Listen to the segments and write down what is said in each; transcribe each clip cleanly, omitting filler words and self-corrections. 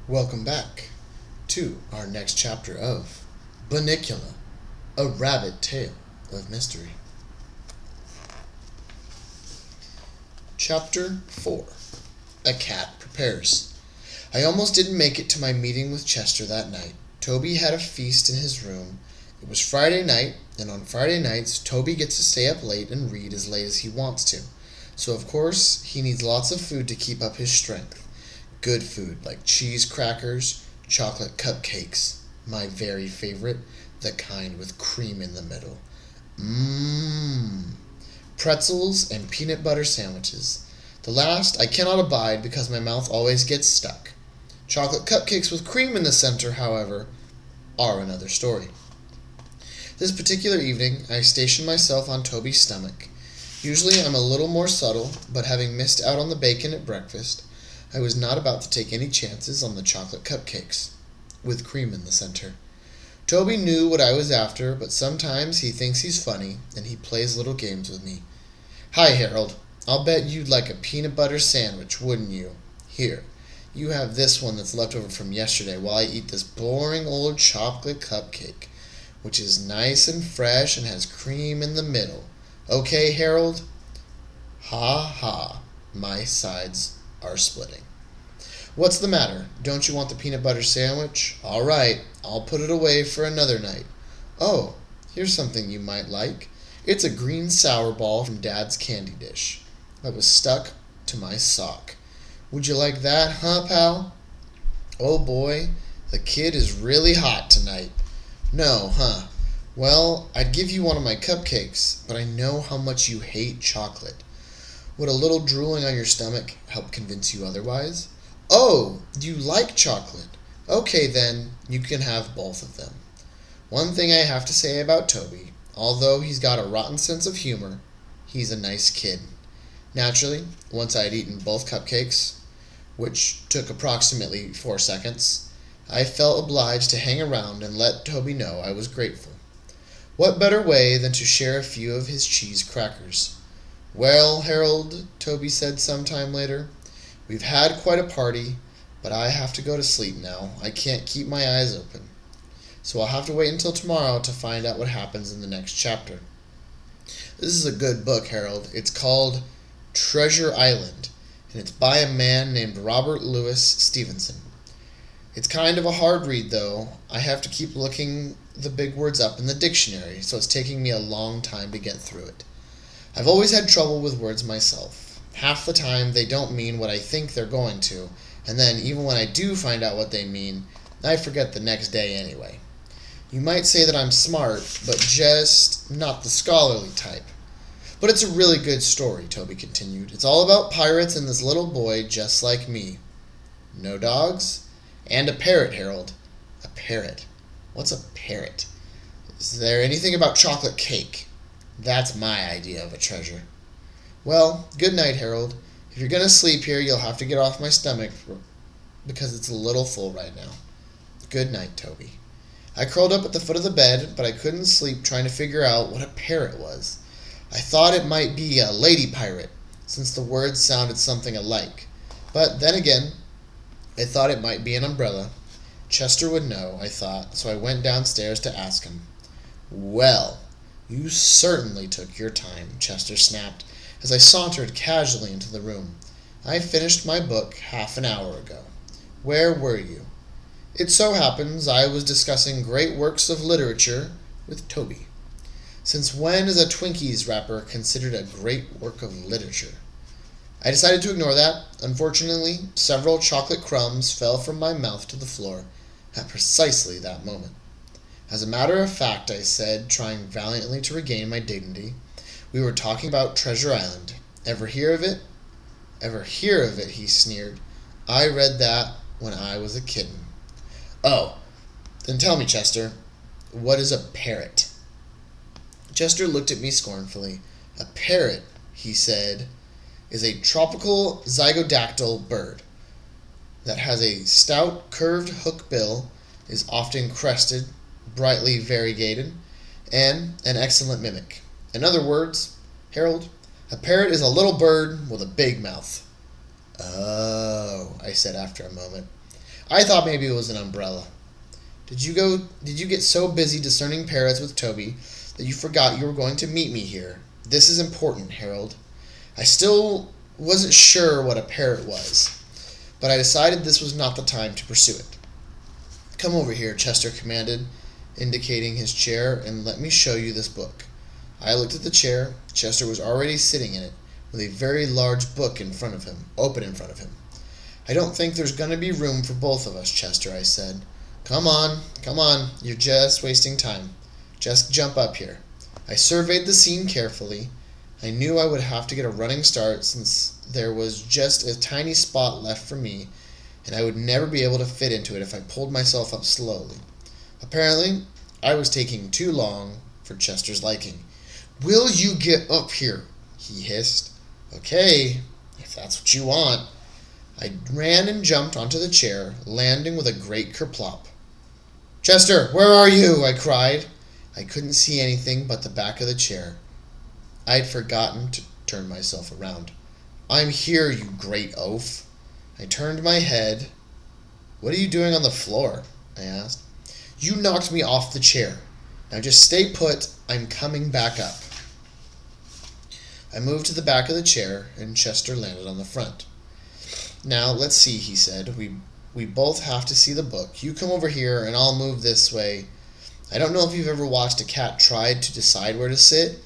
Welcome back to our next chapter of Bunnicula, a rabbit tale of mystery. Chapter 4. A Cat Prepares. I almost didn't make it to my meeting with Chester that night. Toby had a feast in his room. It was Friday night, and on Friday nights, Toby gets to stay up late and read as late as he wants to. So, of course, he needs lots of food to keep up his strength. Good food like cheese crackers, chocolate cupcakes, my very favorite, the kind with cream in the middle. Pretzels and peanut butter sandwiches. The last I cannot abide because my mouth always gets stuck. Chocolate cupcakes with cream in the center, however, are another story. This particular evening, I stationed myself on Toby's stomach. Usually I'm a little more subtle, but having missed out on the bacon at breakfast, I was not about to take any chances on the chocolate cupcakes, with cream in the center. Toby knew what I was after, but sometimes he thinks he's funny, and he plays little games with me. "Hi, Harold. I'll bet you'd like a peanut butter sandwich, wouldn't you? Here, you have this one that's left over from yesterday while I eat this boring old chocolate cupcake, which is nice and fresh and has cream in the middle. Okay, Harold?" Ha ha, my sides are splitting. "What's the matter? Don't you want the peanut butter sandwich? All right, I'll put it away for another night. Oh, here's something you might like. It's a green sour ball from Dad's candy dish that was stuck to my sock. Would you like that, huh, pal? Oh boy, the kid is really hot tonight. No, huh? Well, I'd give you one of my cupcakes, but I know how much you hate chocolate. Would a little drooling on your stomach help convince you otherwise? Oh, you like chocolate. Okay then, you can have both of them." One thing I have to say about Toby, although he's got a rotten sense of humor, he's a nice kid. Naturally, once I had eaten both cupcakes, which took approximately 4 seconds, I felt obliged to hang around and let Toby know I was grateful. What better way than to share a few of his cheese crackers? "Well, Harold," Toby said sometime later, "we've had quite a party, but I have to go to sleep now. I can't keep my eyes open. So I'll have to wait until tomorrow to find out what happens in the next chapter." This is a good book, Harold. It's called Treasure Island, and it's by a man named Robert Louis Stevenson. It's kind of a hard read, though. I have to keep looking the big words up in the dictionary, so it's taking me a long time to get through it. I've always had trouble with words myself. Half the time they don't mean what I think they're going to, and then even when I do find out what they mean, I forget the next day anyway. You might say that I'm smart, but just not the scholarly type. But it's a really good story, Toby continued. It's all about pirates and this little boy just like me. No dogs? And a parrot, Harold. A parrot? What's a parrot? Is there anything about chocolate cake? That's my idea of a treasure. Well, good night, Harold. If you're going to sleep here, you'll have to get off my stomach because it's a little full right now. Good night, Toby. I curled up at the foot of the bed, but I couldn't sleep trying to figure out what a parrot was. I thought it might be a lady pirate, since the words sounded something alike. But then again, I thought it might be an umbrella. Chester would know, I thought, so I went downstairs to ask him. "Well, you certainly took your time," Chester snapped, as I sauntered casually into the room. "I finished my book half an hour ago. Where were you?" "It so happens I was discussing great works of literature with Toby." Since when is a Twinkies wrapper considered a great work of literature? I decided to ignore that. Unfortunately, several chocolate crumbs fell from my mouth to the floor at precisely that moment. "As a matter of fact," I said, trying valiantly to regain my dignity, "we were talking about Treasure Island. Ever hear of it?" "Ever hear of it?" he sneered. "I read that when I was a kitten." "Oh, then tell me, Chester, what is a parrot?" Chester looked at me scornfully. "A parrot," he said, "is a tropical zygodactyl bird that has a stout, curved hook bill, is often crested, brightly variegated, and an excellent mimic. In other words, Harold, a parrot is a little bird with a big mouth." "Oh," I said after a moment. I thought maybe it was an umbrella. Did you get so busy discerning parrots with Toby that you forgot you were going to meet me here? This is important, Harold. I still wasn't sure what a parrot was, but I decided this was not the time to pursue it. Come over here, Chester commanded, indicating his chair, and let me show you this book. I looked at the chair. Chester was already sitting in it, with a very large book open in front of him. I don't think there's going to be room for both of us, Chester, I said. Come on, you're just wasting time. Just jump up here. I surveyed the scene carefully. I knew I would have to get a running start since there was just a tiny spot left for me, and I would never be able to fit into it if I pulled myself up slowly. Apparently, I was taking too long for Chester's liking. Will you get up here? He hissed. Okay, if that's what you want. I ran and jumped onto the chair, landing with a great kerplop. Chester, where are you? I cried. I couldn't see anything but the back of the chair. I'd forgotten to turn myself around. I'm here, you great oaf. I turned my head. What are you doing on the floor? I asked. You knocked me off the chair. Now just stay put. I'm coming back up. I moved to the back of the chair, and Chester landed on the front. Now, let's see, he said. We both have to see the book. You come over here, and I'll move this way. I don't know if you've ever watched a cat try to decide where to sit,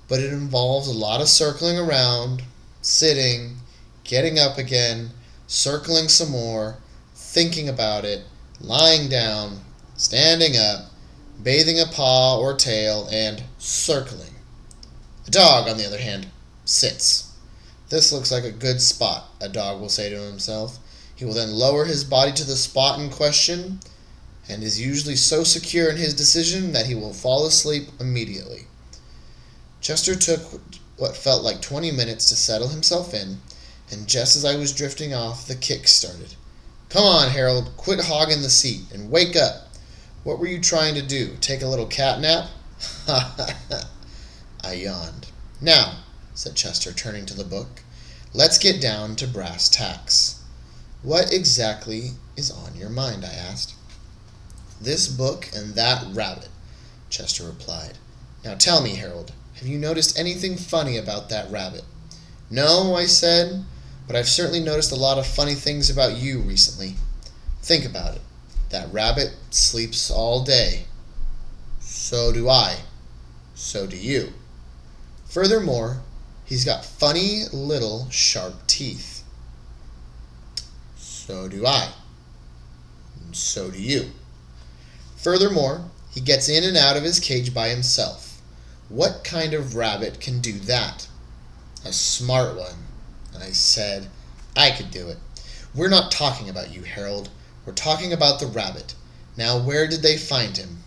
but it involves a lot of circling around, sitting, getting up again, circling some more, thinking about it, lying down, standing up, bathing a paw or tail, and circling. A dog, on the other hand, sits. This looks like a good spot, a dog will say to himself. He will then lower his body to the spot in question, and is usually so secure in his decision that he will fall asleep immediately. Chester took what felt like 20 minutes to settle himself in, and just as I was drifting off, the kick started. Come on, Harold, quit hogging the seat, and wake up. What were you trying to do, take a little cat nap? I yawned. Now, said Chester, turning to the book, let's get down to brass tacks. What exactly is on your mind? I asked. This book and that rabbit, Chester replied. Now tell me, Harold, have you noticed anything funny about that rabbit? No, I said, but I've certainly noticed a lot of funny things about you recently. Think about it. That rabbit sleeps all day. So do I. So do you. Furthermore, he's got funny little sharp teeth. So do I. And so do you. Furthermore, he gets in and out of his cage by himself. What kind of rabbit can do that? A smart one. I said, I could do it. We're not talking about you, Harold. We're talking about the rabbit. Now, where did they find him?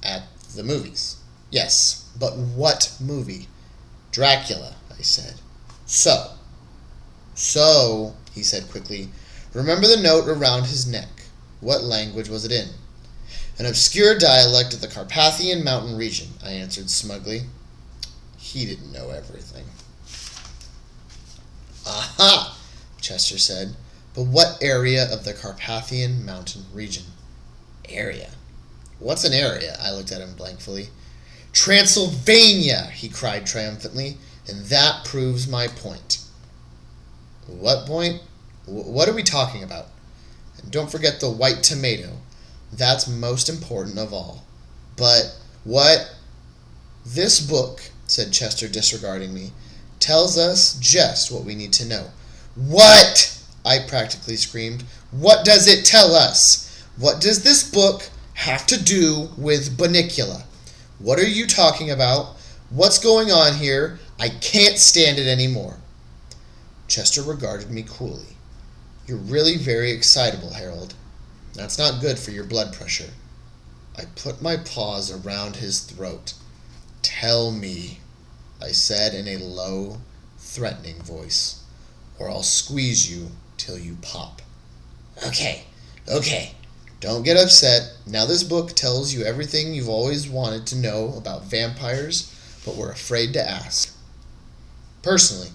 At the movies. Yes, but what movie? Dracula, I said. So, he said quickly, remember the note around his neck. What language was it in? An obscure dialect of the Carpathian mountain region, I answered smugly. He didn't know everything. Aha, Chester said. But what area of the Carpathian mountain region? Area. What's an area? I looked at him blankly. Transylvania, he cried triumphantly, and that proves my point. What point? What are we talking about? And don't forget the white tomato. That's most important of all. But what? This book, said Chester, disregarding me, tells us just what we need to know. What? I practically screamed. What does it tell us? What does this book have to do with Bunnicula? What are you talking about? What's going on here? I can't stand it anymore. Chester regarded me coolly. You're really very excitable, Harold. That's not good for your blood pressure. I put my paws around his throat. Tell me, I said in a low, threatening voice, or I'll squeeze you till you pop. Okay. Don't get upset. Now this book tells you everything you've always wanted to know about vampires, but were afraid to ask. Personally,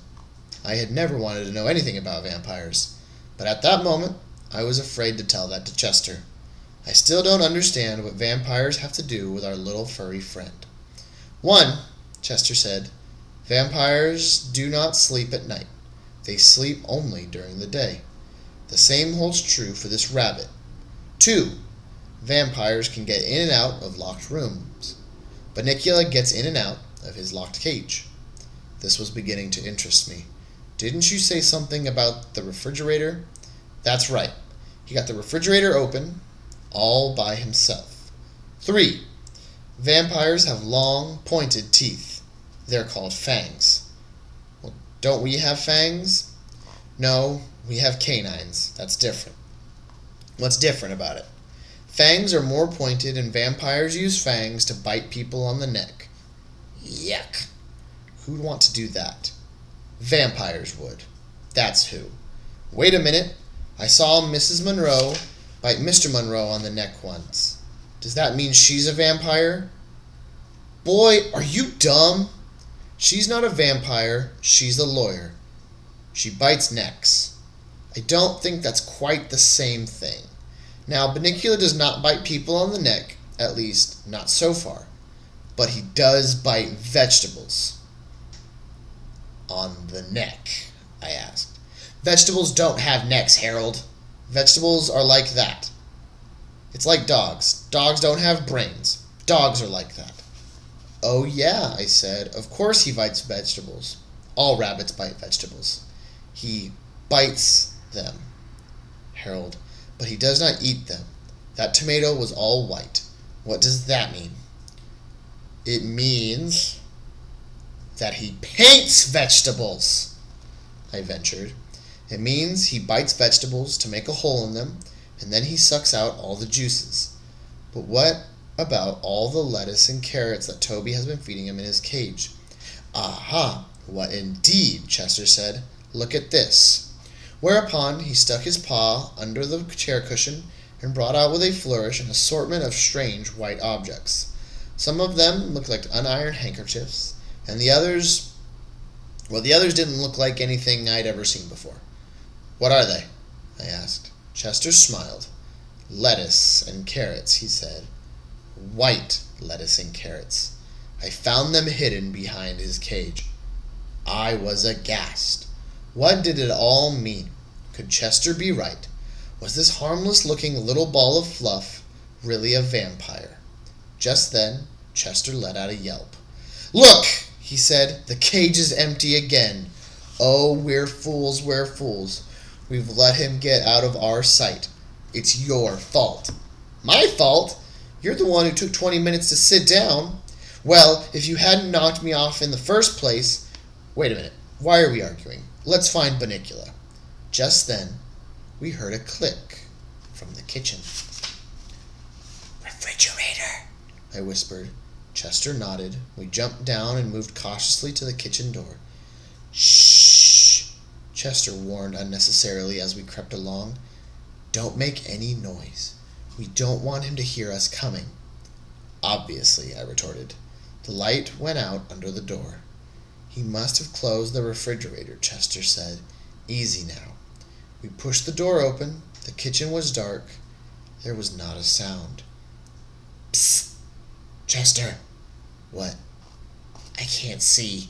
I had never wanted to know anything about vampires, but at that moment, I was afraid to tell that to Chester. I still don't understand what vampires have to do with our little furry friend. 1, Chester said, vampires do not sleep at night. They sleep only during the day. The same holds true for this rabbit. 2, vampires can get in and out of locked rooms. Bunnicula gets in and out of his locked cage. This was beginning to interest me. Didn't you say something about the refrigerator? That's right. He got the refrigerator open all by himself. 3, vampires have long, pointed teeth. They're called fangs. Well, don't we have fangs? No, we have canines. That's different. What's different about it? Fangs are more pointed, and vampires use fangs to bite people on the neck. Yuck. Who'd want to do that? Vampires would. That's who. Wait a minute. I saw Mrs. Monroe bite Mr. Monroe on the neck once. Does that mean she's a vampire? Boy, are you dumb? She's not a vampire. She's a lawyer. She bites necks. I don't think that's quite the same thing. Now, Bunnicula does not bite people on the neck, at least not so far. But he does bite vegetables. On the neck, I asked. Vegetables don't have necks, Harold. Vegetables are like that. It's like dogs. Dogs don't have brains. Dogs are like that. Oh yeah, I said. Of course he bites vegetables. All rabbits bite vegetables. He bites them, Harold, but he does not eat them. That tomato was all white. What does that mean? It means that he paints vegetables, I ventured. It means he bites vegetables to make a hole in them, and then he sucks out all the juices. But what about all the lettuce and carrots that Toby has been feeding him in his cage? Aha! What indeed, Chester said. Look at this. Whereupon he stuck his paw under the chair cushion and brought out with a flourish an assortment of strange white objects. Some of them looked like unironed handkerchiefs, and the others didn't look like anything I'd ever seen before. What are they? I asked. Chester smiled. Lettuce and carrots, he said. White lettuce and carrots. I found them hidden behind his cage. I was aghast. What did it all mean? Could Chester be right? Was this harmless-looking little ball of fluff really a vampire? Just then, Chester let out a yelp. Look, he said, the cage is empty again. Oh, we're fools, we're fools. We've let him get out of our sight. It's your fault. My fault? You're the one who took 20 minutes to sit down. Well, if you hadn't knocked me off in the first place... Wait a minute. Why are we arguing? Let's find Bunnicula. Just then, we heard a click from the kitchen. Refrigerator, I whispered. Chester nodded. We jumped down and moved cautiously to the kitchen door. Shh, Chester warned unnecessarily as we crept along. Don't make any noise. We don't want him to hear us coming. Obviously, I retorted. The light went out under the door. He must have closed the refrigerator, Chester said. Easy now. We pushed the door open. The kitchen was dark. There was not a sound. Psst! Chester! What? I can't see.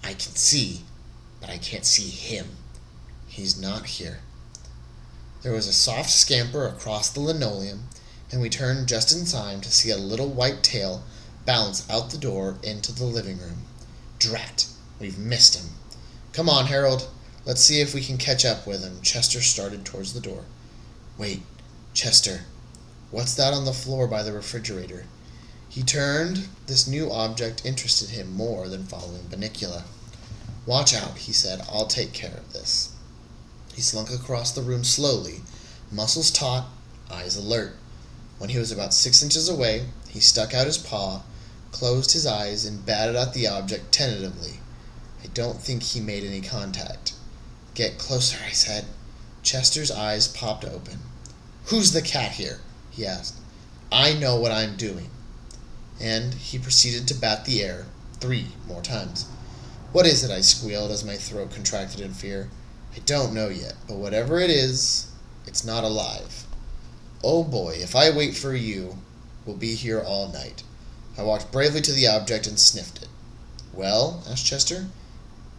I can see, but I can't see him. He's not here. There was a soft scamper across the linoleum, and we turned just in time to see a little white tail bounce out the door into the living room. Drat! We've missed him. Come on, Harold. Let's see if we can catch up with him. Chester started towards the door. Wait, Chester. What's that on the floor by the refrigerator? He turned. This new object interested him more than following Bunnicula. Watch out, he said. I'll take care of this. He slunk across the room slowly, muscles taut, eyes alert. When he was about 6 inches away, he stuck out his paw, closed his eyes, and batted at the object tentatively. I don't think he made any contact. Get closer, I said. Chester's eyes popped open. Who's the cat here? He asked. I know what I'm doing. And he proceeded to bat the air 3 more times. What is it? I squealed as my throat contracted in fear. I don't know yet, but whatever it is, It's not alive. Oh boy, if I wait for you, we'll be here all night. I walked bravely to the object and sniffed it. Well, asked Chester.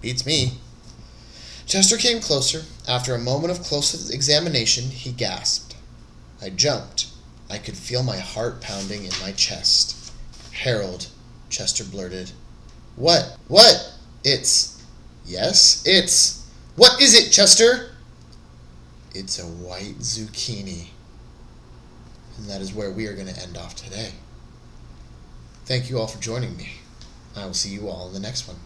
Beats me. Chester came closer. After a moment of close examination, he gasped. I jumped. I could feel my heart pounding in my chest. Harold, Chester blurted. What? What? Yes, it's... What is it, Chester? It's a white zucchini. And that is where we are going to end off today. Thank you all for joining me. I will see you all in the next one.